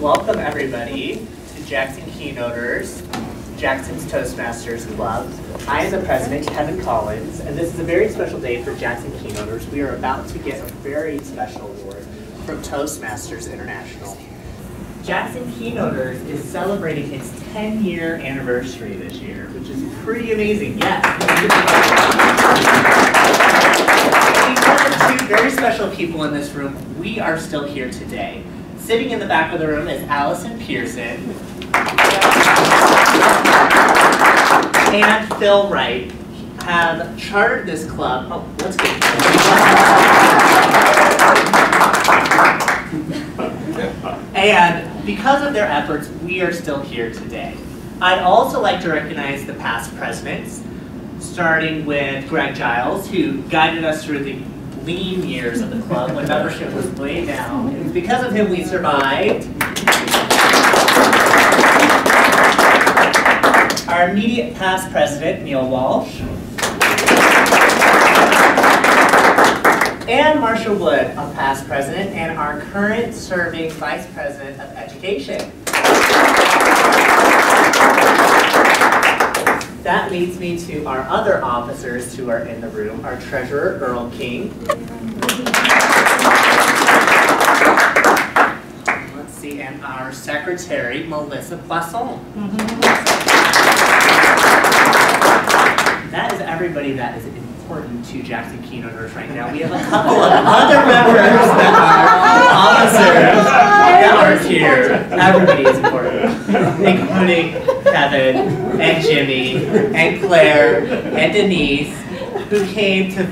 welcome everybody to Jackson Keynoters, Jackson's Toastmasters Club. I am the president, Kevin Collins, and this is a very special day for Jackson Keynoters. We are about to get a very special award from Toastmasters International. Jackson Keynoters is celebrating its 10-year anniversary this year, which is pretty amazing. Yes. Because of two very special people in this room, we are still here today. Sitting in the back of the room is Allison Pearson and Phil Wright, have chartered this club. Oh, let's get And because of their efforts, we are still here today. I'd also like to recognize the past presidents, starting with Greg Giles, who guided us through the lean years of the club when membership was way down. It was because of him we survived. Our immediate past president, Neil Walsh. And Marcia Wood, a past president, and our current serving vice president of education. That leads me to our other officers who are in the room, our treasurer, Earl King. Let's see, and our secretary, Melissa Poisson. That is everybody that is important to Jackson Keynoters right now. We have a couple of other members that are officers that are here. Everybody is important, including Kevin and Jimmy and Claire and Denise, who came to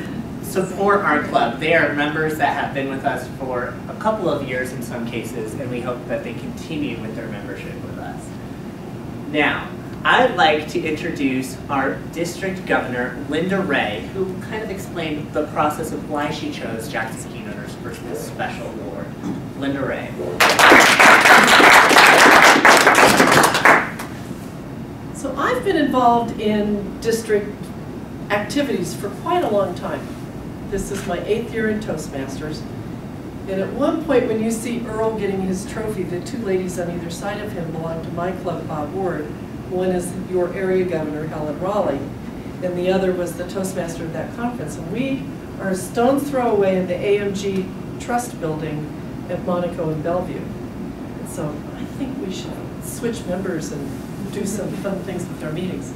support our club. They are members that have been with us for a couple of years in some cases, and we hope that they continue with their membership with us. Now, I'd like to introduce our district governor, Linda Ray, who kind of explained the process of why she chose Jackson Keynoters for this special award. Linda Ray. So I've been involved in district activities for quite a long time. This is my 8th year in Toastmasters. And at one point when you see Earl getting his trophy, the two ladies on either side of him belong to my club, Bob Ward. One is your area governor, Helen Raleigh, and the other was the Toastmaster at that conference. And we are a stone's throw away in the AMG Trust Building at Monaco and Bellevue. And so I think we should switch members and do some fun things with our meetings.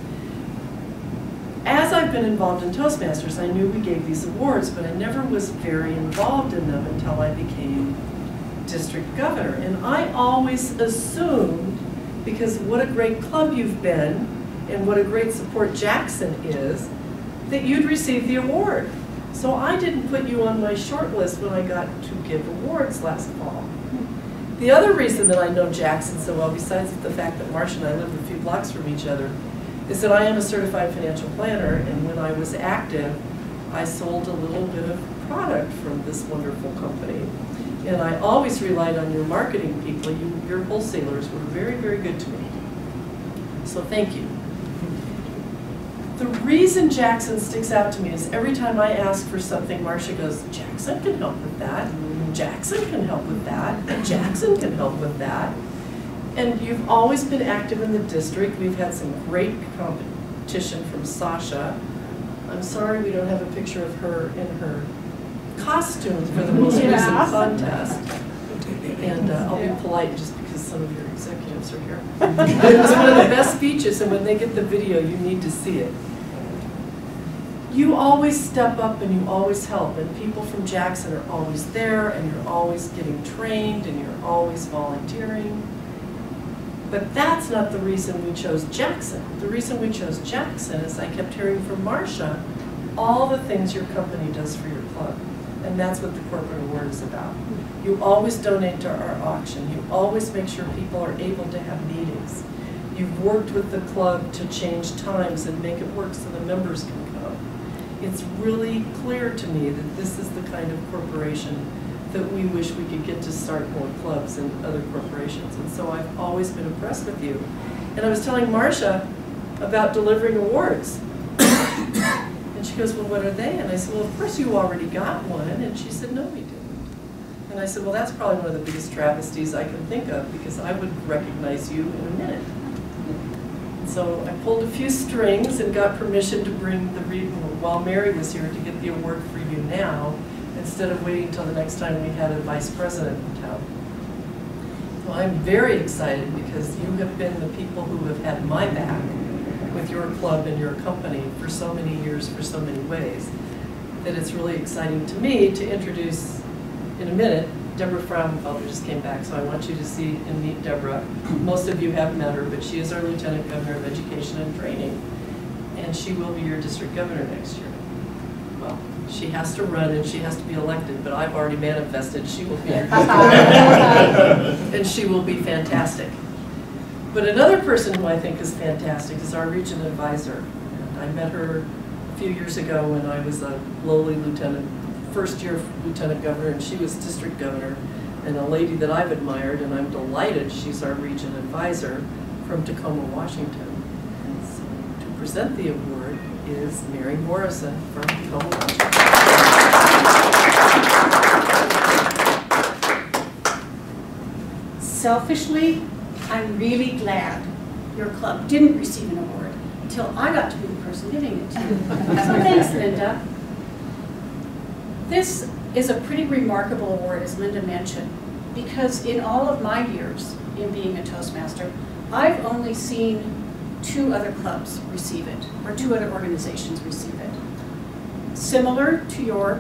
As I've been involved in Toastmasters, I knew we gave these awards, but I never was very involved in them until I became district governor. And I always assumed, because what a great club you've been, and what a great support Jackson is, that you'd receive the award. So I didn't put you on my short list when I got to give awards last fall. The other reason that I know Jackson so well, besides the fact that Marcia and I live a few blocks from each other, is that I am a certified financial planner, and when I was active, I sold a little bit of product from this wonderful company. And I always relied on your marketing people. Your wholesalers were very, very good to me. So thank you. The reason Jackson sticks out to me is every time I ask for something, Marcia goes, Jackson can help with that. Jackson can help with that. And Jackson can help with that. And you've always been active in the district. We've had some great competition from Sasha. I'm sorry we don't have a picture of her in her costume for the most recent contest. And I'll be polite just because some of your executives are here. It was one of the best speeches, and when they get the video, you need to see it. You always step up and you always help, and people from Jackson are always there, and you're always getting trained, and you're always volunteering. But that's not the reason we chose Jackson. The reason we chose Jackson is I kept hearing from Marcia all the things your company does for your club. And that's what the corporate award is about. You always donate to our auction. You always make sure people are able to have meetings. You've worked with the club to change times and make it work so the members can come. It's really clear to me that this is the kind of corporation that we wish we could get to start more clubs and other corporations. And so I've always been impressed with you. And I was telling Marcia about delivering awards. And she goes, well, what are they? And I said, well, of course you already got one. And she said, no, we didn't. And I said, well, that's probably one of the biggest travesties I can think of, because I would recognize you in a minute. So I pulled a few strings and got permission to bring the while Mary was here, to get the award for you now, instead of waiting until the next time we had a vice president in town. So I'm very excited, because you have been the people who have had my back with your club and your company for so many years, for so many ways, that it's really exciting to me to introduce, in a minute, Deborah Frauenfelder just came back, so I want you to see and meet Deborah. Most of you have met her, but she is our Lieutenant Governor of Education and Training, and she will be your district governor next year. Well, she has to run and she has to be elected, but I've already manifested she will be your district governor, and she will be fantastic. But another person who I think is fantastic is our region advisor. And I met her a few years ago when I was a lowly lieutenant, first-year lieutenant governor, and she was district governor, and a lady that I've admired, and I'm delighted she's our region advisor from Tacoma, Washington. And so to present the award is Mary Morrison from Tacoma, Washington. Selfishly, I'm really glad your club didn't receive an award until I got to be the person giving it to you. So thanks, Linda. This is a pretty remarkable award, as Linda mentioned, because in all of my years in being a Toastmaster, I've only seen 2 other clubs receive it, or 2 other organizations receive it. Similar to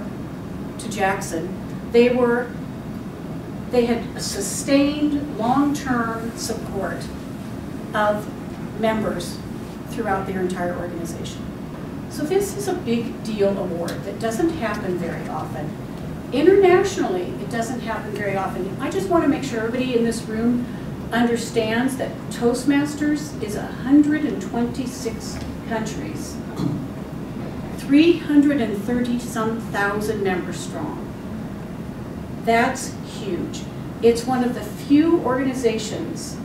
Jackson, they had sustained long-term support of members throughout their entire organization. So this is a big deal award that doesn't happen very often. Internationally, it doesn't happen very often. I just want to make sure everybody in this room understands that Toastmasters is 126 countries, 330-some thousand members strong. That's huge. It's one of the few organizations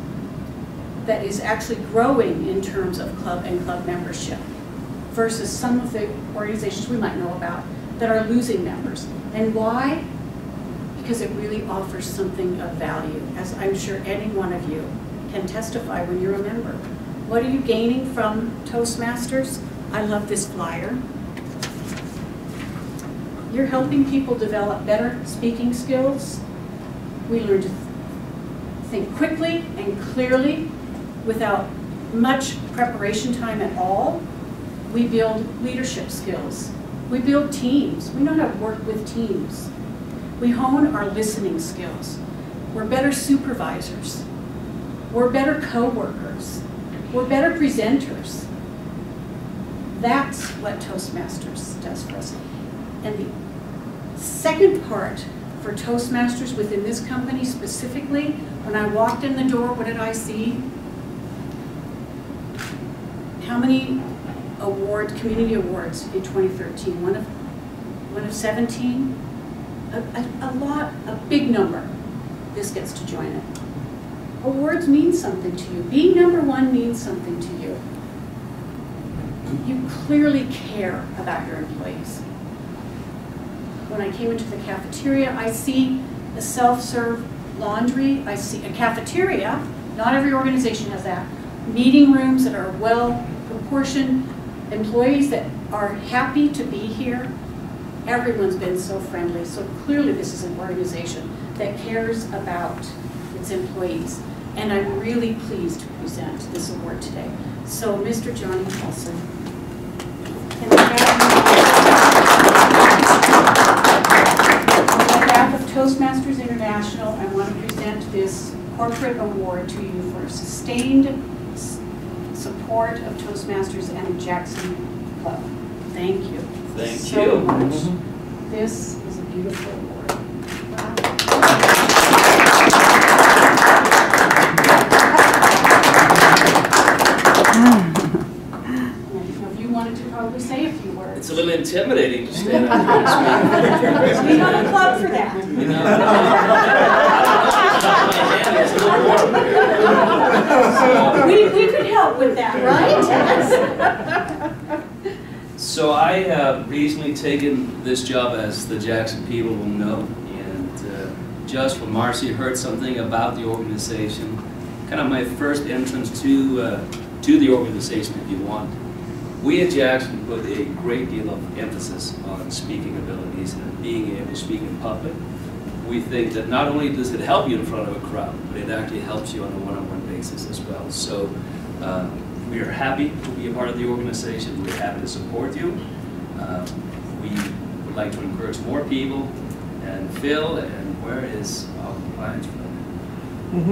that is actually growing in terms of club and club membership, versus some of the organizations we might know about that are losing members. And why? Because it really offers something of value, as I'm sure any one of you can testify when you're a member. What are you gaining from Toastmasters? I love this flyer. You're helping people develop better speaking skills. We learn to think quickly and clearly without much preparation time at all. We build leadership skills. We build teams. We know how to work with teams. We hone our listening skills. We're better supervisors. We're better co-workers. We're better presenters. That's what Toastmasters does for us. And the second part for Toastmasters within this company specifically, when I walked in the door, what did I see? How many awards, community awards in 2013? One of 17? A big number. This gets to join it. Awards mean something to you. Being number 1 means something to you. You clearly care about your employees. When I came into the cafeteria, I see a self-serve laundry. I see a cafeteria. Not every organization has that. Meeting rooms that are well proportioned. Employees that are happy to be here. Everyone's been so friendly. So clearly this is an organization that cares about its employees. And I'm really pleased to present this award today. So Mr. Johnny Paulson, can I have on behalf of Toastmasters International, I want to present this corporate award to you for sustained support of Toastmasters and Jackson Club. Thank you. Thank so you. much. This is a beautiful award. Wow. If you wanted to probably say a few words. It's a little intimidating to stand up here and speak. We have a club for that. You know, my hand is a little warm. We could help with that, right? So I have recently taken this job, as the Jackson people will know, and just when Marcy heard something about the organization, kind of my first entrance to the organization, if you want. We at Jackson put a great deal of emphasis on speaking abilities and being able to speak in public. We think that not only does it help you in front of a crowd, but it actually helps you on a one-on-one basis as well. So we are happy to be a part of the organization. We're happy to support you. We would like to encourage more people. And Phil, and where is our compliance from?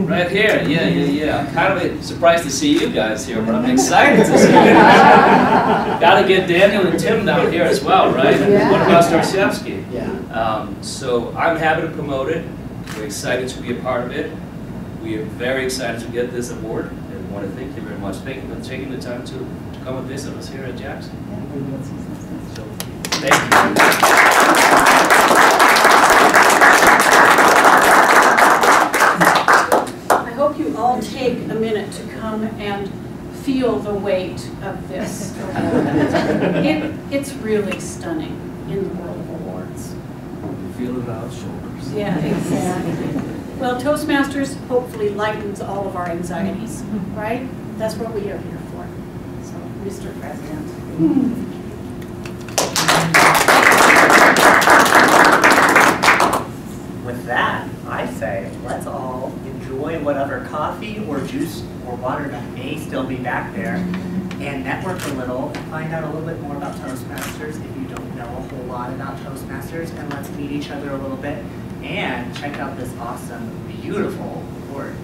Right here, yeah. Kind of surprised to see you guys here, but I'm excited to see you guys. Got to get Daniel and Tim down here as well, right? Yeah. What about Starshevsky? Yeah. So I'm happy to promote it. We're excited to be a part of it. We are very excited to get this award, and want to thank you very much. Thank you for taking the time to come and visit us here at Jackson. So, thank you. I hope you all take a minute to come and feel the weight of this award. It's really stunning in the world of awards. You feel it on our shoulders. Yeah, exactly. Well, Toastmasters hopefully lightens all of our anxieties, right? That's what we are here for. So, Mr. President. With that, I say let's all enjoy whatever coffee or juice or water that may still be back there and network a little and find out a little bit more about Toastmasters if you don't know a whole lot about Toastmasters, and let's meet each other a little bit and check out this awesome, beautiful award.